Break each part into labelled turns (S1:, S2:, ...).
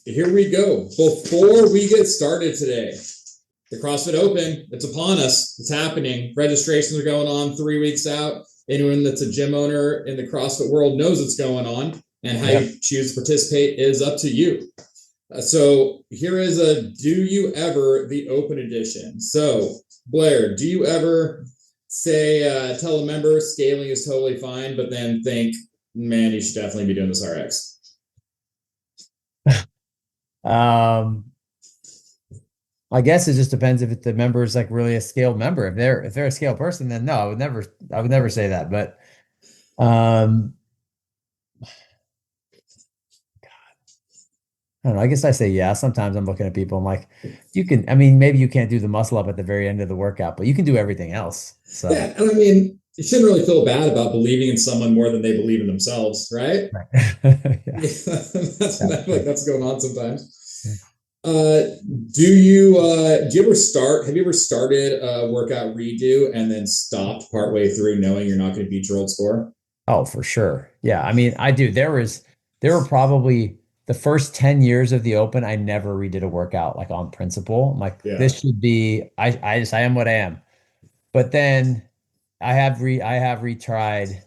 S1: Here we go. Before we get started today, the CrossFit Open, it's upon us. It's happening. Registrations are going on 3 weeks out. Anyone that's a gym owner in the CrossFit world knows it's going on, and how you choose to participate is up to you. So here is a Do You Ever, the Open edition. So Blair, do you ever say, tell a member scaling is totally fine, but then think, man, you should definitely be doing this RX?
S2: I guess it just depends if the member is like really a scaled member. If they're a scaled person, then no, I would never say that. But I don't know. I guess I say yeah. Sometimes I'm looking at people. I'm like, maybe you can't do the muscle up at the very end of the workout, but you can do everything else. So
S1: yeah, and I mean, you shouldn't really feel bad about believing in someone more than they believe in themselves, right?
S2: yeah.
S1: That's
S2: Yeah.
S1: like that's going on sometimes. Have you ever started a workout redo and then stopped partway through knowing you're not going to beat your old score?
S2: Oh, for sure. Yeah. I mean, I do. There were probably the first 10 years of the Open, I never redid a workout like on principle. I'm like,
S1: Yeah.
S2: this should be, I am what I am. But then I have retried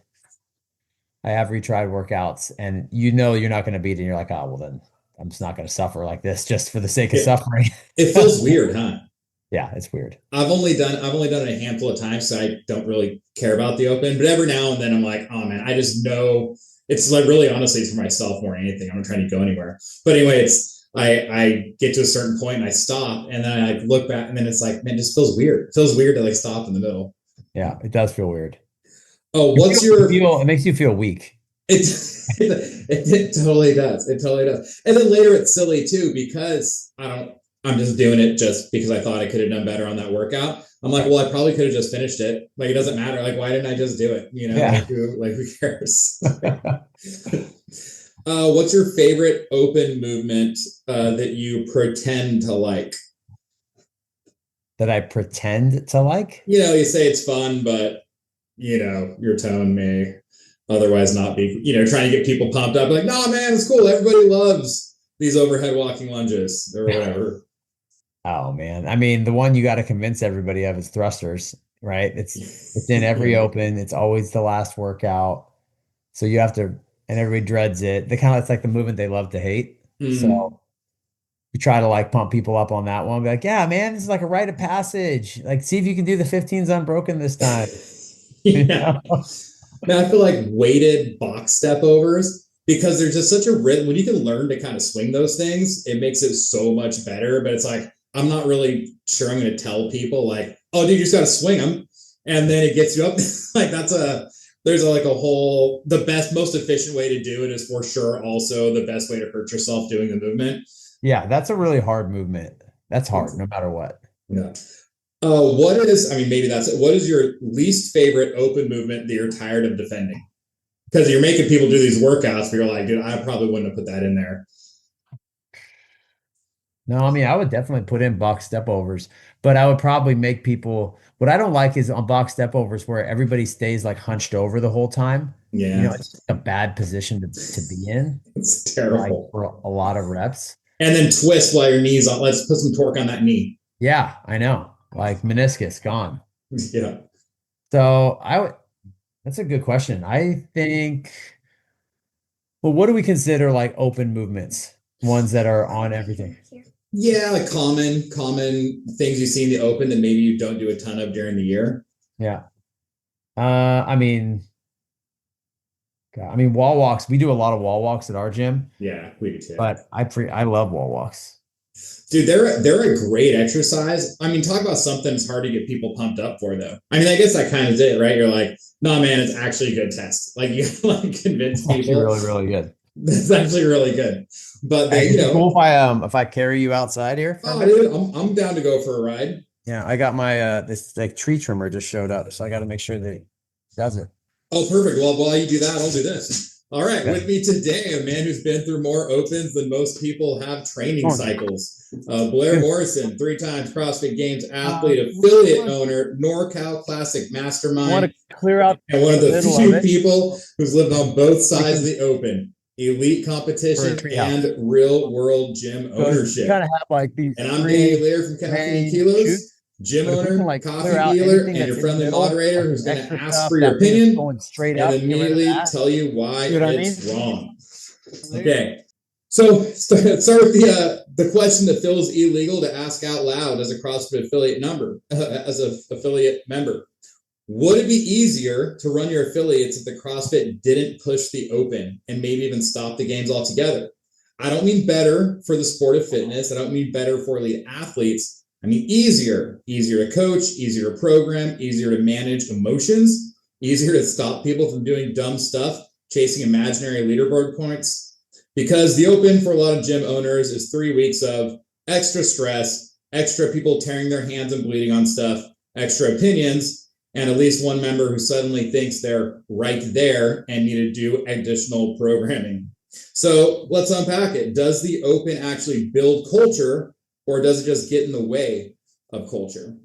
S2: workouts and you're not going to beat it. And you're like, oh, well then I'm just not going to suffer like this just for the sake of suffering.
S1: It feels weird, huh?
S2: Yeah, it's weird.
S1: I've only done it a handful of times, so I don't really care about the Open. But every now and then, I'm like, oh man, I just know it's like really honestly, it's for myself more than anything. I'm not trying to go anywhere. But anyway, it's I get to a certain point and I stop, and then I like look back, and then it's like, man, it just feels weird. It feels weird to like stop in the middle.
S2: Yeah, it does feel weird.
S1: Oh, what's your
S2: It makes you feel weak.
S1: It totally does. It totally does. And then later it's silly too, because I'm just doing it just because I thought I could have done better on that workout. I'm like, well, I probably could have just finished it. Like, it doesn't matter. Like, why didn't I just do it? You know,
S2: Yeah.
S1: who cares? What's your favorite open movement that you pretend to like?
S2: That I pretend to like?
S1: You know, you say it's fun, but your tone may otherwise not be, trying to get people pumped up. Like, no, man, it's cool. Everybody loves these overhead walking lunges or whatever.
S2: Oh man. I mean, the one you got to convince everybody of is thrusters, right? It's in every Open. It's always the last workout. So you have to, and everybody dreads it. It's like the movement they love to hate. So you try to like pump people up on that one. Be like, yeah, man, this is like a rite of passage. Like, see if you can do the 15s unbroken this time.
S1: Yeah. Now I feel like weighted box step overs, because there's just such a rhythm. When you can learn to kind of swing those things, it makes it so much better. But it's like, I'm not really sure I'm going to tell people like, oh, dude, you just got to swing them. And then it gets you up. Like, the best, most efficient way to do it is for sure also the best way to hurt yourself doing the movement.
S2: Yeah, that's a really hard movement. That's hard no matter what.
S1: Yeah. What is your least favorite open movement that you're tired of defending? Because you're making people do these workouts, but you're like, dude, I probably wouldn't have put that in there.
S2: No, I mean, I would definitely put in box step overs, but I would probably make people, what I don't like is on box step overs where everybody stays like hunched over the whole time.
S1: Yeah.
S2: It's a bad position to be in.
S1: It's terrible.
S2: Like, for a lot of reps.
S1: And then twist while your knee's on. Let's put some torque on that knee.
S2: Yeah, I know. Like meniscus gone.
S1: Yeah.
S2: So that's a good question. I think, well, what do we consider like open movements? Ones that are on everything.
S1: Yeah, like common things you see in the Open that maybe you don't do a ton of during the year.
S2: Yeah. I mean, wall walks. We do a lot of wall walks at our gym.
S1: Yeah, we do too.
S2: But I love wall walks.
S1: Dude, they're a great exercise. I mean, talk about something that's hard to get people pumped up for, though. I mean, I guess that kind of it, right? You're like, no, man, it's actually a good test. Like, you like convince people.
S2: Really, really good.
S1: That's actually really good. But
S2: cool if I carry you outside here.
S1: Oh, dude, I'm down to go for a ride.
S2: Yeah, I got my this like tree trimmer just showed up, so I got to make sure that he does it.
S1: Oh, perfect. Well, while you do that, I'll do this. All right, okay. With me today, a man who's been through more Opens than most people have training cycles. Blair Morrison, 3 times CrossFit Games athlete, affiliate owner, NorCal Classic Mastermind.
S2: I want to clear out
S1: and one of the few people who's lived on both sides of the Open. elite
S2: for a
S1: competition,
S2: treehouse.
S1: and real world gym
S2: So you
S1: ownership.
S2: kind of have like these
S1: And I'm Danny
S2: three
S1: Lehr from Caffeine
S2: main shoots.
S1: Kilos, gym
S2: But if we can
S1: owner,
S2: like clear
S1: coffee
S2: out
S1: dealer,
S2: anything
S1: and your
S2: that's in the
S1: friendly
S2: middle,
S1: moderator
S2: like
S1: who's
S2: this
S1: going to
S2: extra
S1: ask
S2: stuff,
S1: for your
S2: that thing that's
S1: opinion
S2: going straight
S1: and
S2: up, get rid of
S1: immediately
S2: that.
S1: tell you why
S2: See what I mean?
S1: it's wrong. Okay. So start with the question that feels illegal to ask out loud as a CrossFit affiliate as an affiliate member. Would it be easier to run your affiliates if the CrossFit didn't push the open and maybe even stop the games altogether? I don't mean better for the sport of fitness. I don't mean better for elite athletes. I mean easier to coach, easier to program, easier to manage emotions, easier to stop people from doing dumb stuff, chasing imaginary leaderboard points. Because the open for a lot of gym owners is 3 weeks of extra stress, extra people tearing their hands and bleeding on stuff, extra opinions, and at least one member who suddenly thinks they're right there and need to do additional programming. So let's unpack it. Does the open actually build culture, or does it just get in the way of culture?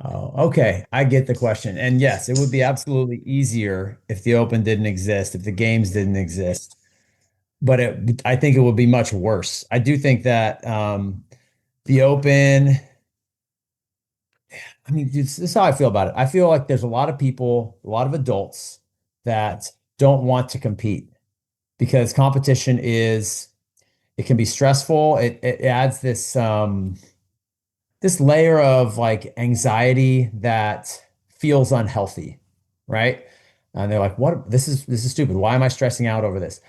S2: Oh, okay. I get the question. And yes, it would be absolutely easier if the open didn't exist, if the games didn't exist. But I think it would be much worse. I do think that the open, I mean, this is how I feel about it. I feel like there's a lot of people, a lot of adults that don't want to compete because competition it can be stressful. It adds this layer of like anxiety that feels unhealthy, right? And they're like, "What? This is stupid. Why am I stressing out over this?"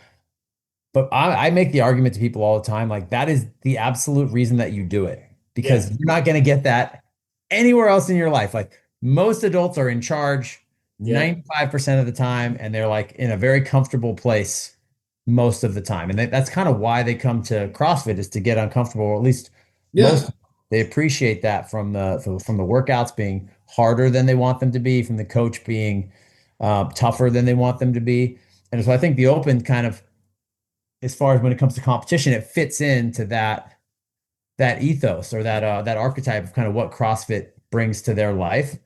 S2: But I make the argument to people all the time, like that is the absolute reason that you do it
S1: Yeah.
S2: because you're not going to get that anywhere else in your life. Like most adults are in charge
S1: Yeah.
S2: 95% of the time, and they're like in a very comfortable place most of the time. And that's kind of why they come to CrossFit is to get uncomfortable, or at least
S1: Yeah.
S2: most they appreciate that from the workouts being harder than they want them to be, from the coach being tougher than they want them to be. And so I think the open kind of as far as when it comes to competition, it fits into that ethos or that archetype of kind of what CrossFit brings to their life.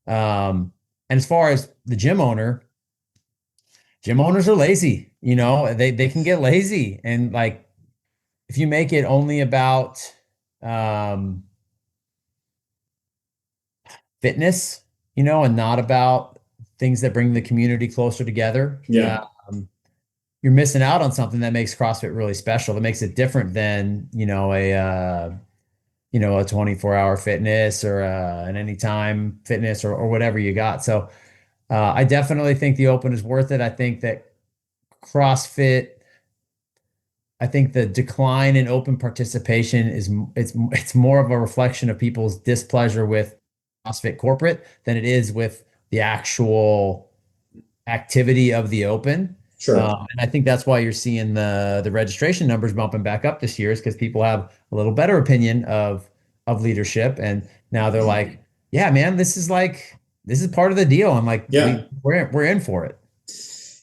S2: And as far as the gym owners are lazy. You know, they can get lazy, and like if you make it only about um, fitness, you know, and not about things that bring the community closer together.
S1: Yeah.
S2: You're missing out on something that makes CrossFit really special. That makes it different than a 24-hour fitness or an anytime fitness or whatever you got. So I definitely think the open is worth it. I think that CrossFit. I think the decline in open participation it's more of a reflection of people's displeasure with CrossFit corporate than it is with the actual activity of the open.
S1: Sure.
S2: And I think that's why you're seeing the registration numbers bumping back up this year is because people have a little better opinion of leadership, and now they're like, yeah, man, this is part of the deal. I'm like,
S1: Yeah.
S2: we're in for it.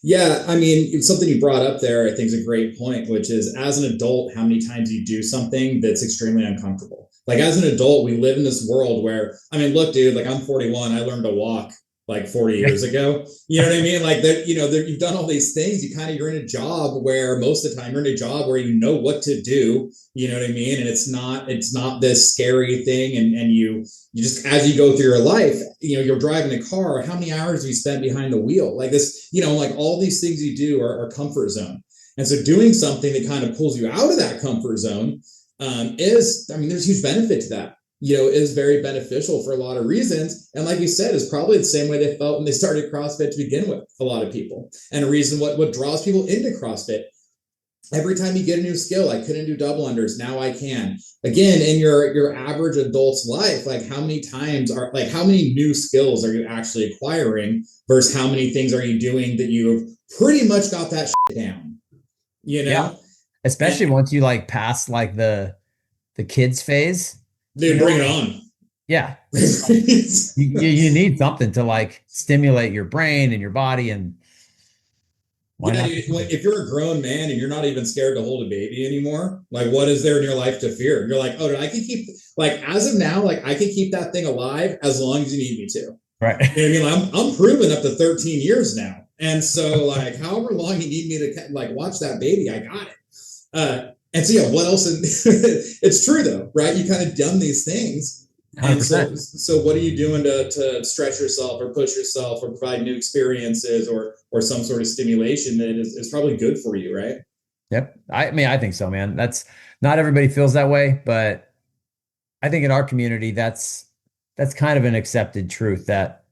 S1: Yeah, I mean, something you brought up there, I think, is a great point, which is as an adult, how many times you do something that's extremely uncomfortable. Like as an adult, we live in this world where, I mean, look, dude, like I'm 41, I learned to walk like 40 years ago. You know what I mean? Like that, you've done all these things. You're in a job where most of the time you're in a job where you know what to do. You know what I mean? And it's not this scary thing. And you just, as you go through your life, you're driving a car. How many hours have you spent behind the wheel? Like this, like all these things you do are comfort zone. And so doing something that kind of pulls you out of that comfort zone there's huge benefit to that. Is very beneficial for a lot of reasons. And like you said, is probably the same way they felt when they started CrossFit to begin with, a lot of people. And a reason what draws people into CrossFit. Every time you get a new skill, I couldn't do double unders, now I can. Again, in your average adult's life, like how many new skills are you actually acquiring versus how many things are you doing that you've pretty much got that shit down,
S2: Yeah. Especially once you like pass like the kids phase.
S1: Dude, bring it on.
S2: Yeah. You need something to like stimulate your brain and your body, and why not?
S1: Dude, if you're a grown man and you're not even scared to hold a baby anymore, like what is there in your life to fear? You're like, oh, dude, I can keep, like as of now, like I can keep that thing alive as long as you need me to.
S2: Right.
S1: You know what I mean? I'm proven up to 13 years now. And so like however long you need me to like watch that baby, I got it. And so yeah, what else? It's true though, right? You kind of done these things, and
S2: 100%.
S1: so what are you doing to stretch yourself or push yourself or provide new experiences or some sort of stimulation that is probably good for you, right?
S2: Yep. I mean, I think so, man. That's not everybody feels that way, but I think in our community, that's kind of an accepted truth that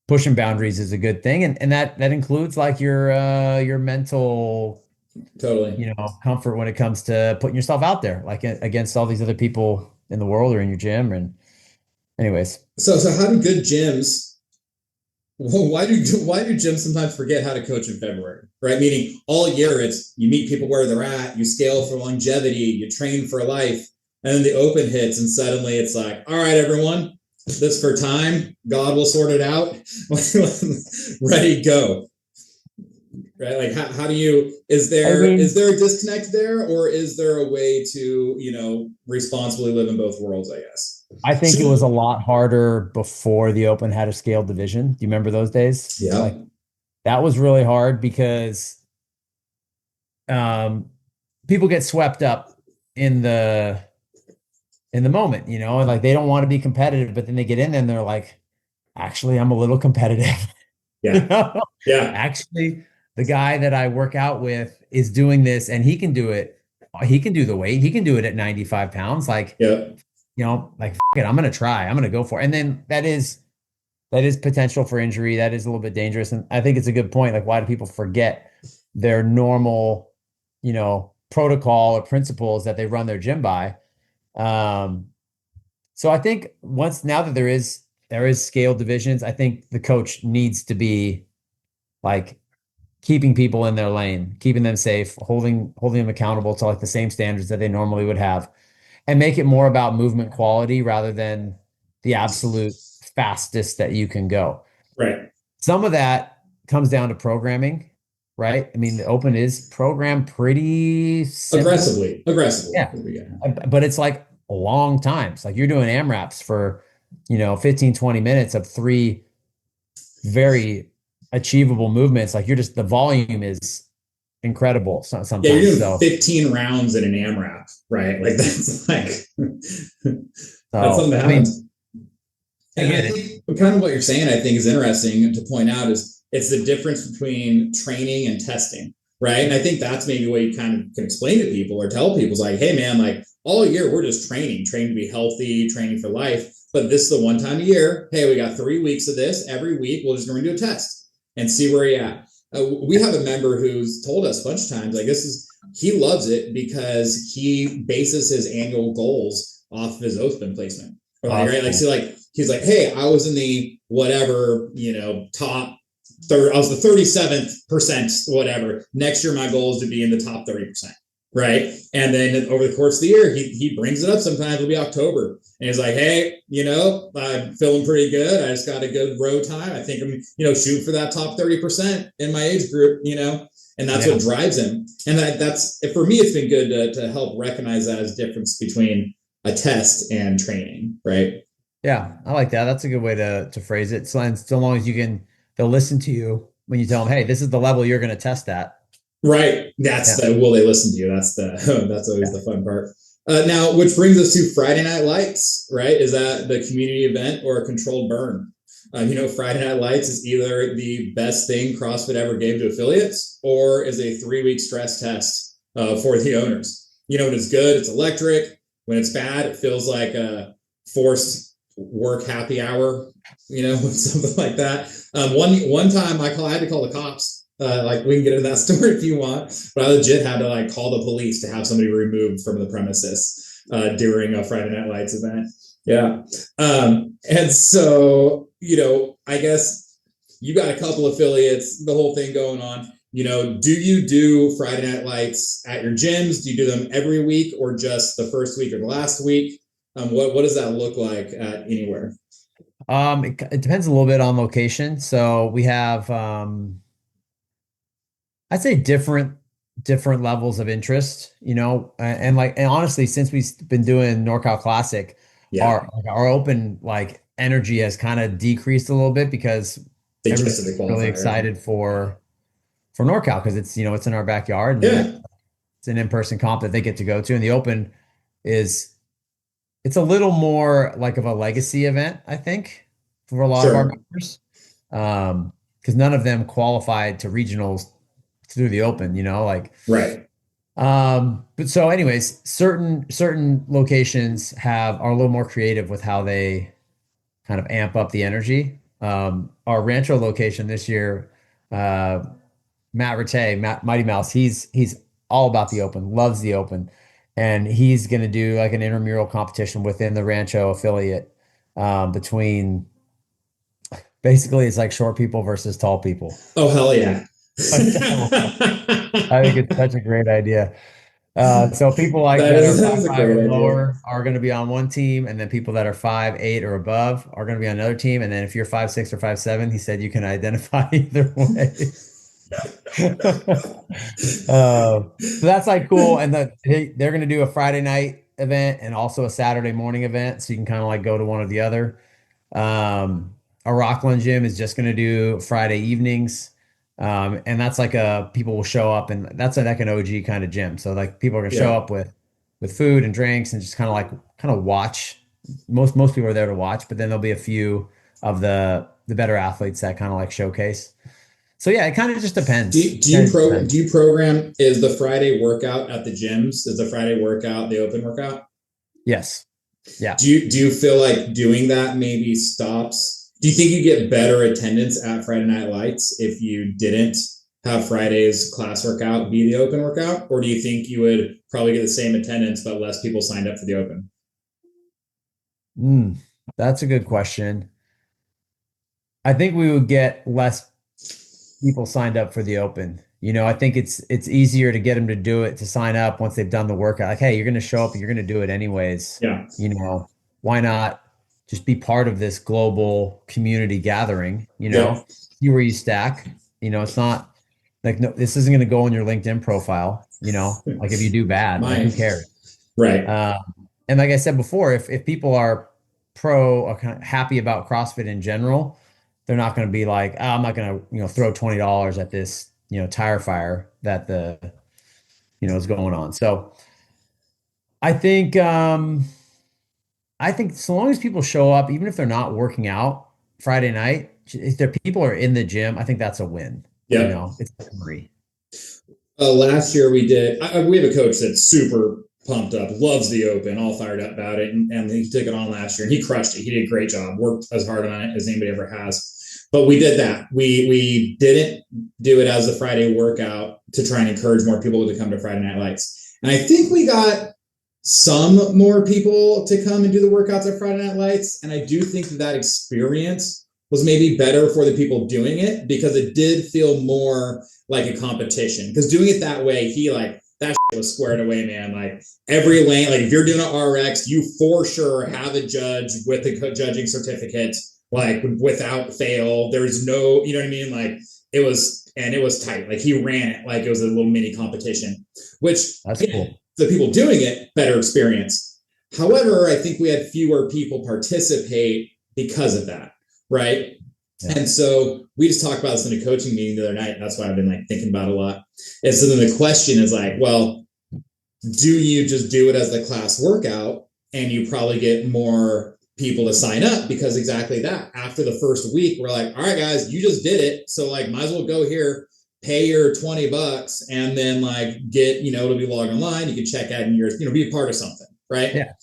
S2: pushing boundaries is a good thing. And that includes like your mental,
S1: Totally.
S2: comfort when it comes to putting yourself out there, like against all these other people in the world or in your gym. And anyways,
S1: So how do good gyms? Well, why do gyms sometimes forget how to coach in February? Right, meaning all year it's you meet people where they're at, you scale for longevity, you train for life, and then the open hits, and suddenly it's like, all right, everyone, this for time. God will sort it out. Ready, go. Right, like how do you?
S2: I
S1: Is
S2: mean,
S1: there a disconnect there, or is there a way to responsibly live in both worlds? I guess.
S2: I think it was a lot harder before the Open had a scaled division. Do you remember those days?
S1: Yeah.
S2: Like that was really hard because um, people get swept up in the moment, and like they don't want to be competitive, but then they get in there and they're like, actually, I'm a little competitive. You
S1: Yeah.
S2: know,
S1: Yeah.
S2: actually, the guy that I work out with is doing this and he can do it. He can do the weight. He can do it at 95 pounds. Like,
S1: Yeah.
S2: like, it, I'm going to try. I'm going to go for it. And then that is potential for injury. That is a little bit dangerous. And I think it's a good point. Like, why do people forget their normal, protocol or principles that they run their gym by? Um, so I think now that there is scale divisions, I think the coach needs to be like keeping people in their lane, keeping them safe, holding them accountable to like the same standards that they normally would have, and make it more about movement quality rather than the absolute fastest that you can go.
S1: Right.
S2: Some of that comes down to programming, right? I mean, the Open is programmed pretty simple.
S1: Aggressively.
S2: Yeah. But it's like long times. Like you're doing AMRAPs for, 15, 20 minutes of three very achievable movements. Like the volume is incredible
S1: Yeah, you're
S2: sometimes.
S1: doing
S2: So,
S1: 15 rounds in an AMRAP, right? Like that's like that's something
S2: so
S1: that
S2: I mean,
S1: happens. And I
S2: again,
S1: think kind of what you're saying, I think is interesting to point out is it's the difference between training and testing, right? And I think that's maybe what you kind of can explain to people or tell people is like, hey man, like all year we're just training to be healthy, training for life. But this is the one time a year. Hey, we got 3 weeks of this. Every week we're just going to do a test and see where you're at. We have a member who's told us a bunch of times, like he loves it because he bases his annual goals off of his open placement. Or like, right, like
S2: cool.
S1: so, like he's like, hey, I was in the whatever, top third. I was the 37th%, whatever. Next year, my goal is to be in the top 30%. Right. And then over the course of the year, he brings it up. Sometimes it'll be October. And he's like, hey, I'm feeling pretty good. I just got a good row time. I think I'm, shooting for that top 30% in my age group, and that's
S2: Yeah.
S1: what drives him. And that's, for me, it's been good to help recognize that as difference between a test and training. Right.
S2: Yeah, I like that. That's a good way to phrase it. So long as they'll listen to you when you tell them, hey, this is the level you're going to test at.
S1: Right. That's
S2: Yeah.
S1: will they listen to you? That's that's always
S2: Yeah.
S1: the fun part. Now, which brings us to Friday Night Lights, right? Is that the community event or a controlled burn? Friday Night Lights is either the best thing CrossFit ever gave to affiliates or is a 3-week stress test for the owners. When it's good, it's electric. When it's bad, it feels like a forced work happy hour, something like that. One time I had to call the cops. Like we can get into that story if you want, but I legit had to like call the police to have somebody removed from the premises during a Friday Night Lights event. Yeah. And so, I guess you got a couple affiliates, the whole thing going on. Do you do Friday Night Lights at your gyms? Do you do them every week or just the first week or the last week? What does that look like at anywhere?
S2: It depends a little bit on location. So we have, I'd say different levels of interest, and honestly, since we've been doing NorCal Classic,
S1: Yeah.
S2: our open like energy has kind of decreased a little bit because
S1: they just did
S2: everybody's
S1: the
S2: really
S1: qualifier.
S2: excited for NorCal because it's, it's in our backyard and
S1: Yeah.
S2: it's an in-person comp that they get to go to. And the Open is it's a little more like of a legacy event, I think, for a lot of our
S1: Sure.
S2: members. Because none of them qualified to regionals through the Open, like
S1: Right.
S2: but so anyways, certain locations are a little more creative with how they kind of amp up the energy. Our Rancho location this year, uh, Matt Rattay, Mighty Mouse, he's all about the Open, loves the Open, and he's going to do like an intramural competition within the Rancho affiliate between basically it's like short people versus tall people.
S1: Oh, hell yeah.
S2: I think it's such a great idea. So people like
S1: That
S2: that are
S1: is,
S2: five
S1: that's a
S2: five
S1: great
S2: or
S1: idea.
S2: lower are going to be on one team, and then people that are 5'8" or above are going to be on another team. And then if you're 5'6" or 5'7", he said you can identify either way. So that's like cool. And they're going to do a Friday night event and also a Saturday morning event, so you can kind of like go to one or the other. Our Rockland gym is just going to do Friday evenings. And that's like people will show up and that's like an OG kind of gym. So like people are going to show
S1: Yeah.
S2: up with food and drinks and just kind of watch. Most people are there to watch, but then there'll be a few of the better athletes that kind of like showcase. So yeah, it kind of just depends.
S1: Do
S2: Kind
S1: you
S2: of just depends.
S1: do you program, is the Friday workout at the gyms? Is the Friday workout the open workout?
S2: Yes. Yeah.
S1: Do you feel like doing that maybe stops? Do you think you get better attendance at Friday Night Lights if you didn't have Friday's class workout be the open workout? Or do you think you would probably get the same attendance but less people signed up for the open?
S2: Mm, that's a good question. I think we would get less people signed up for the open. I think it's easier to get them to do it to sign up once they've done the workout. Like, hey, you're going to show up and you're going to do it anyways.
S1: Yeah.
S2: Why not just be part of this global community gathering?
S1: Yep.
S2: See where you stack. It's not like no, this isn't going to go on your LinkedIn profile. Like if you do bad, like who
S1: Mine.
S2: cares?
S1: Right.
S2: Um, and like I said before, if people are pro or kind of happy about CrossFit in general, they're not going to be like, oh, I'm not going to, throw $20 at this, tire fire that is going on. So I think, so long as people show up, even if they're not working out Friday night, if their people are in the gym, I think that's a win.
S1: Yep.
S2: It's free.
S1: Last year we did. We have a coach that's super pumped up, loves the open, all fired up about it, and he took it on last year and he crushed it. He did a great job, worked as hard on it as anybody ever has. But we did that. We didn't do it as a Friday workout to try and encourage more people to come to Friday Night Lights. And I think we got some more people to come and do the workouts at Friday Night Lights. And I do think that experience was maybe better for the people doing it because it did feel more like a competition. Because doing it that way, that was squared away, man. Like every lane, like if you're doing an RX, you for sure have a judge with a judging certificate, like without fail. There's no, you know what I mean? Like it was tight. Like he ran it like it was a little mini competition, which
S2: That's cool.
S1: the people doing it, better experience. However, I think we had fewer people participate because of that, right? Yeah. And so we just talked about this in a coaching meeting the other night. That's why I've been like thinking about it a lot. And so then the question is like, well, do you just do it as the class workout and you probably get more people to sign up because exactly that. After the first week, we're like, all right, guys, you just did it. So like, might as well go here, pay your $20 and then like get, it'll be logged online. You can check out and be a part of something. Right.
S2: Yeah.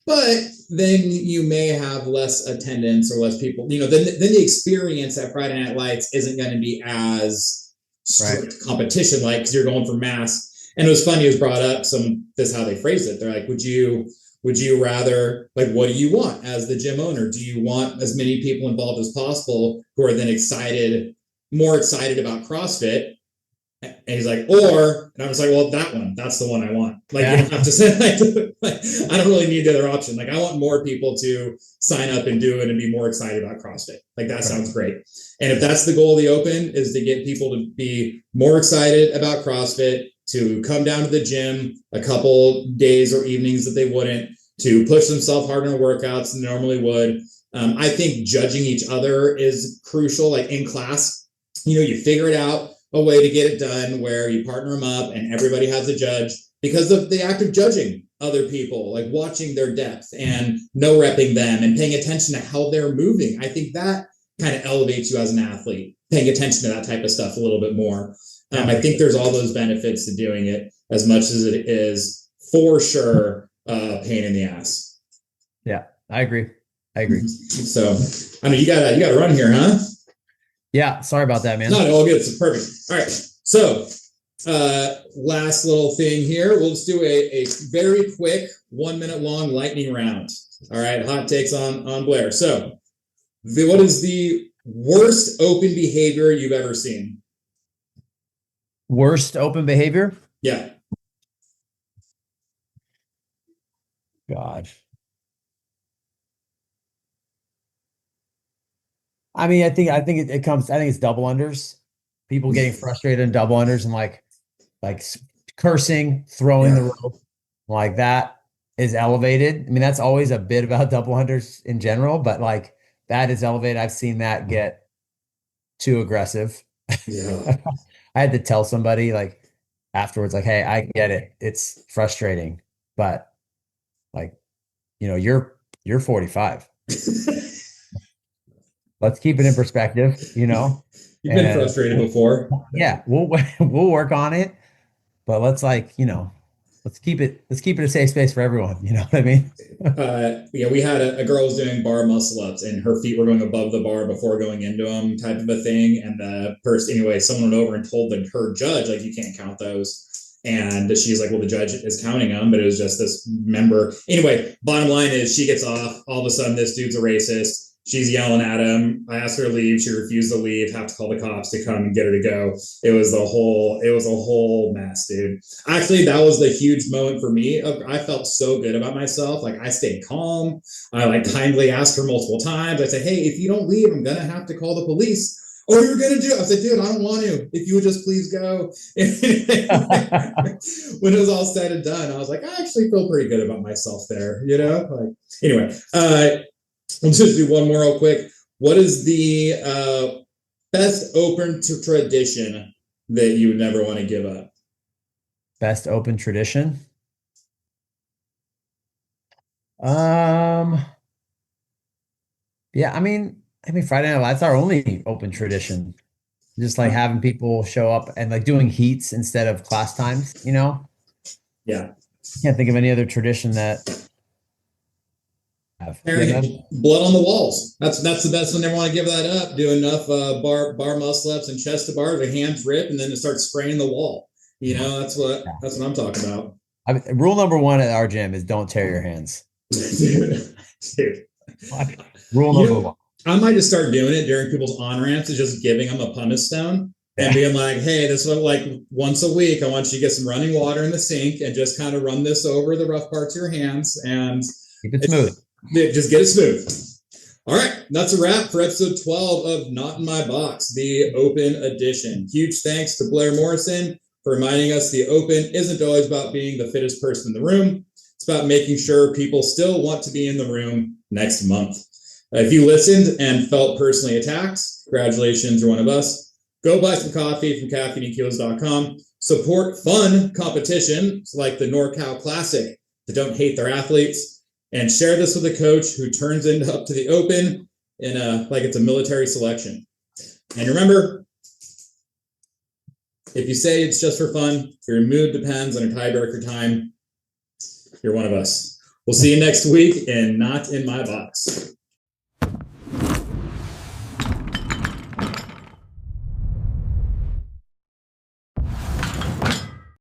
S1: But then you may have less attendance or less people, then the experience at Friday Night Lights isn't going to be as strict competition, like, because you're going for mass. And it was funny, it was brought up, this is how they phrased it. They're like, would you rather, like, what do you want as the gym owner? Do you want as many people involved as possible who are then more excited about CrossFit? And he's like, and I was like, well, that's the one I want. Like, you don't have to say, like, I don't really need the other option. Like, I want more people to sign up and do it and be more excited about CrossFit. Like, that sounds great. And if that's the goal of the Open, is to get people to be more excited about CrossFit, to come down to the gym a couple days or evenings that they wouldn't, to push themselves harder in workouts than they normally would, I think judging each other is crucial. Like in class, you figure it out a way to get it done where you partner them up and everybody has a judge because of the act of judging other people, like watching their depth and no repping them and paying attention to how they're moving. I think that kind of elevates you as an athlete, paying attention to that type of stuff a little bit more. I think there's all those benefits to doing it as much as it is for sure pain in the ass.
S2: Yeah, I agree.
S1: So I know you gotta run here, huh?
S2: Yeah, sorry about that, man.
S1: No, all good. It's perfect. All right. So last little thing here. We'll just do a very quick 1 minute long lightning round. All right. Hot takes on Blair. So what is the worst open behavior you've ever seen?
S2: Worst open behavior?
S1: Yeah.
S2: God. I mean, I think it comes, I think it's double unders, people getting frustrated in double unders and like cursing, throwing the rope like that is elevated. I mean, that's always a bit about double unders in general, but like that is elevated. I've seen that get too aggressive.
S1: Yeah.
S2: I had to tell somebody like afterwards, like, hey, I get it. It's frustrating, but like, you're 45. Let's keep it in perspective,
S1: You've been frustrated before.
S2: Yeah, we'll work on it, but let's keep it a safe space for everyone. You know what I mean?
S1: We had a girl was doing bar muscle ups and her feet were going above the bar before going into them, type of a thing. And the person, anyway, someone went over and told her judge, like, you can't count those. And she's like, well, the judge is counting them, but it was just this member. Anyway, bottom line is she gets off. All of a sudden, this dude's a racist. She's yelling at him. I asked her to leave. She refused to leave. Have to call the cops to come and get her to go. It was a whole mess, dude. Actually, that was the huge moment for me. I felt so good about myself. Like I stayed calm. I like kindly asked her multiple times. I said, hey, if you don't leave, I'm going to have to call the police. Oh, you're going to do it. I said, dude, I don't want to. If you would just please go. When it was all said and done, I was like, I actually feel pretty good about myself there, Like, anyway, let's just do one more real quick. What is the best open tradition that you would never want to give up?
S2: Best open tradition? Yeah, I mean, Friday Night Lights, our only open tradition. Just like having people show up and like doing heats instead of class times,
S1: Yeah.
S2: Can't think of any other tradition that
S1: blood on the walls. That's the best one. Never want to give that up. Do enough bar muscle ups and chest to bar, the hands rip, and then to start spraying the wall. That's what I'm talking about.
S2: Rule number one at our gym is don't tear your hands.
S1: Dude.
S2: Rule number one.
S1: I might just start doing it during people's on ramps, is just giving them a pumice stone and being like, hey, this is like once a week, I want you to get some running water in the sink and just kind of run this over the rough parts of your hands and
S2: keep it smooth.
S1: Just get it smooth. All right, that's a wrap for episode 12 of Not in My Box, the Open edition. Huge thanks to Blair Morrison for reminding us the Open isn't always about being the fittest person in the room. It's about making sure people still want to be in the room next month. If you listened and felt personally attacked, congratulations, you're one of us. Go buy some coffee from caffeineandkilos.com. Support fun competitions like the NorCal Classic that don't hate their athletes. And share this with a coach who turns up to the Open in like it's a military selection. And remember, if you say it's just for fun, your mood depends on your tiebreaker time, you're one of us. We'll see you next week and Not in My Box.